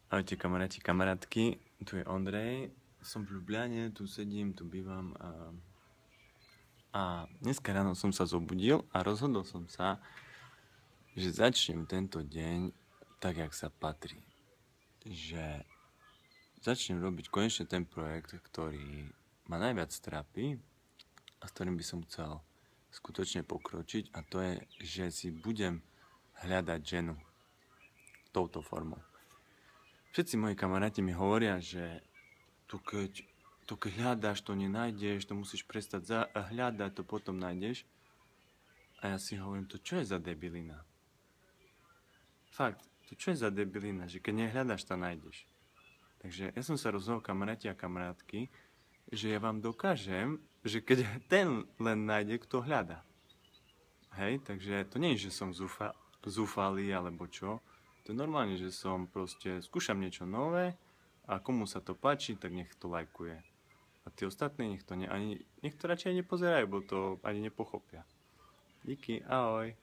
Ahojte kamaráti, kamarátky, tu je Ondrej, som v Ljubljane, tu sedím, tu bývam a dneska ráno som sa zobudil a rozhodol som sa, že začnem tento deň tak, jak sa patrí. Že začnem robiť konečne ten projekt, ktorý ma najviac trápi a s ktorým by som chcel skutočne pokročiť, a to je, že si budem hľadať ženu touto formou. Všetci moji kamaráti mi hovoria, že to keď hľadáš, to nenájdeš, to musíš prestať hľadať, to potom nájdeš. A ja si hovorím, to čo je za debilina? Fakt, to čo je za debilina, že keď nehľadaš, to nájdeš. Takže ja som sa rozhodol, kamaráti a kamarátky, že ja vám dokážem, že keď ten len nájde, kto hľadá. Hej, takže to nie je, že som zúfalý alebo čo. To je normálne, že som proste, skúšam niečo nové a komu sa to páči, tak nech to lajkuje. A tí ostatní nech to radšej nepozerajú, bo to ani nepochopia. Díky, ahoj.